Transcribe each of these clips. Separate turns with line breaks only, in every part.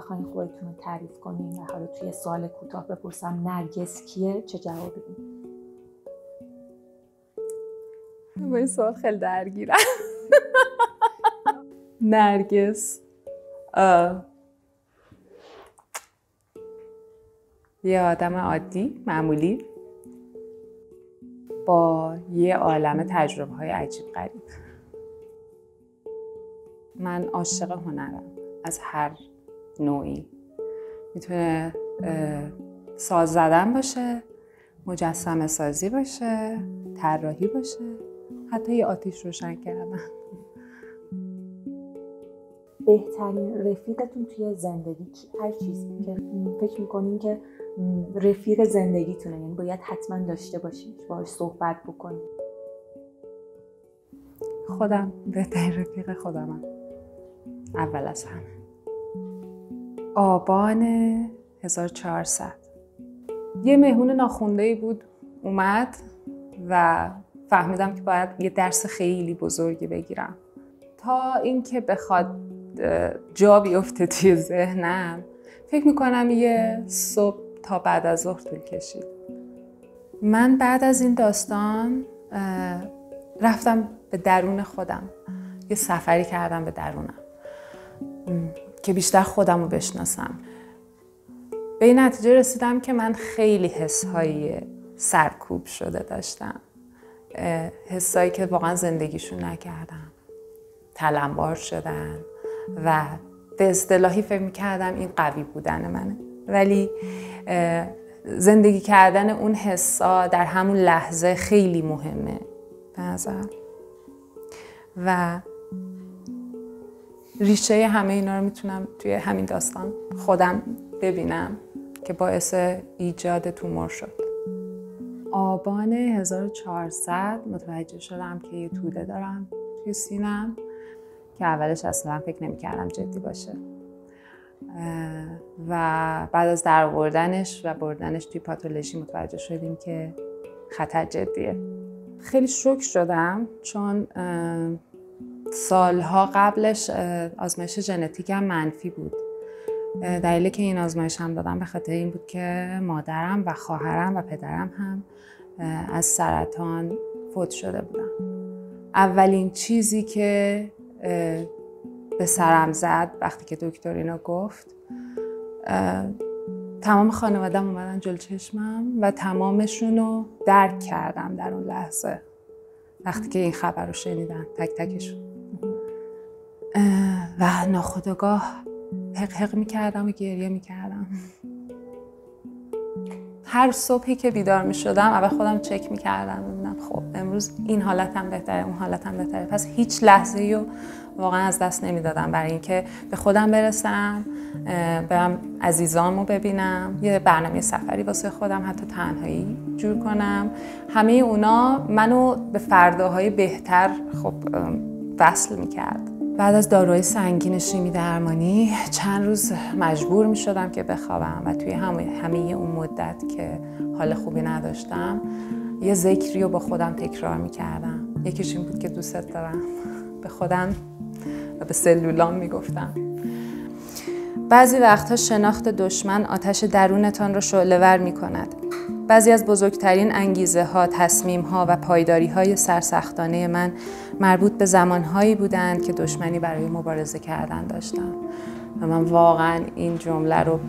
بخواین خودتون رو تعریف کنین و حالا توی سوال کوتاه بپرسم نرگس کیه، چه جوابی بدین؟
با این سوال خیلی درگیرم. نرگس یه آدم عادی، معمولی، با یه عالمه تجربه‌های عجیب غریب. من عاشق هنرم از هر نوعی. میتونه ساز زدن باشه، مجسمه سازی باشه، طراحی باشه، حتی یه آتیش روشن کردن.
بهترین رفیقتون توی زندگی کی؟ هر چیزی که فکر میکنین که رفیق زندگیتونه، یعنی باید حتما داشته باشین، باهاش صحبت بکنین.
خودم بهترین رفیق خودمم، اول از همه. آبان 1400 یه مهمون ناخونده‌ای بود اومد و فهمیدم که باید یه درس خیلی بزرگی بگیرم. تا اینکه بخواد جا بیفته توی ذهنم، فکر میکنم یه صبح تا بعد از ظهر طول کشید. من بعد از این داستان رفتم به درون خودم، یه سفری کردم به درونم که بیشتر خودم رو بشناسم. به این نتیجه رسیدم که من خیلی حس‌های سرکوب شده داشتم، حسایی که واقعا زندگیشون نکردم، تلمبار شدن و به اصطلاحی فکر می‌کردم این قوی بودن منه، ولی زندگی کردن اون حسا در همون لحظه خیلی مهمه به نظرم. و ریشه همه اینا رو میتونم توی همین داستان خودم ببینم که باعث ایجاد تومور شد. آبان 1400 متوجه شدم که یه توده دارم توی سینم که اولش اصلا فکر نمی‌کردم جدی باشه و بعد از درآوردنش و بردنش توی پاتولوژی متوجه شدیم که خطر جدیه. خیلی شوک شدم چون سالها قبلش آزمایش ژنتیکم منفی بود. دلیلی که این آزمایش هم دادم به خاطر این بود که مادرم و خواهرم و پدرم هم از سرطان فوت شده بودن. اولین چیزی که به سرم زد وقتی که دکتر اینو گفت، تمام خانواده‌ام اومدن جلوی چشمم و تمامشون رو درک کردم در اون لحظه وقتی که این خبر رو شنیدن، تک تکشون. و ناخودآگاه حق میکردم و گریه میکردم. هر صبحی که بیدار میشدم اول خودم چک میکردم ببینم خب امروز این حالتم بهتره، اون حالتم بهتره. پس هیچ لحظه‌ای رو واقعا از دست نمیدادم برای اینکه به خودم برسم، برم عزیزامو ببینم، یه برنامه سفری واسه خودم حتی تنهایی جور کنم. همه اونا منو به فرداهای بهتر خب وصل میکرد. بعد از داروهای سنگین شیمی درمانی چند روز مجبور می شدم که بخوابم و توی همه اون مدت که حال خوبی نداشتم یه ذکری رو با خودم تکرار می کردم. یکیش این بود که دوست دارم، به خودم و به سلولام می گفتم. بعضی وقتها شناخت دشمن آتش درونتان رو شعله‌ور می کند. بعضی از بزرگترین انگیزه ها، تصمیم ها و پایداری های سرسختانه من مربوط به زمانهایی بودند که دشمنی برای مبارزه کردن داشتم. و من واقعا این جمله رو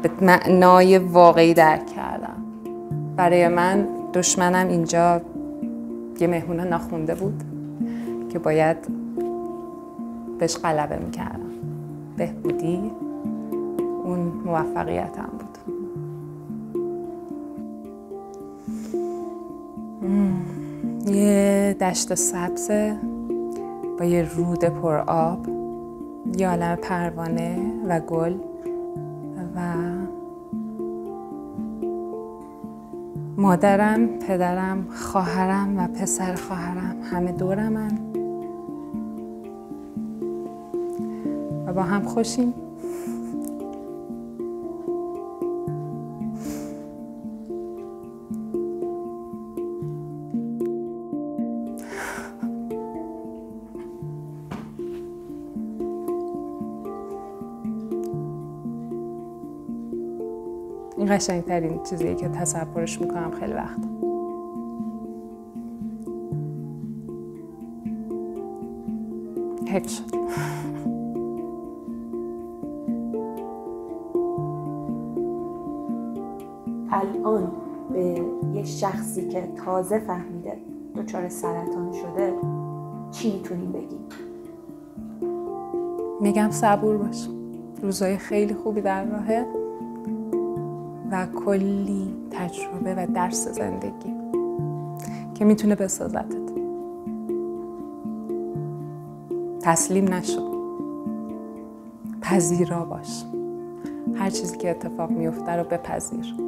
به معنای واقعی درک کردم. برای من دشمنم اینجا یه مهمون ناخونده بود که باید بهش غلبه میکردم. بهبودی اون موفقیتم بود. یه دشت سبز با یه رود پر آب، یه عالم پروانه و گل و مادرم، پدرم، خواهرم و پسر خواهرم همه دورمن و با هم خوشیم. این قشنگترین چیزیه که تصورش میکنم خیلی وقت. هیچ.
الان به یه شخصی که تازه فهمیده دچار سرطان شده چی میتونیم بگیم؟
میگم صبور باش، روزای خیلی خوبی در راهه و کلی تجربه و درس زندگی که میتونه بسازتت. تسلیم نشو، پذیرا باش، هر چیزی که اتفاق میفته رو بپذیر.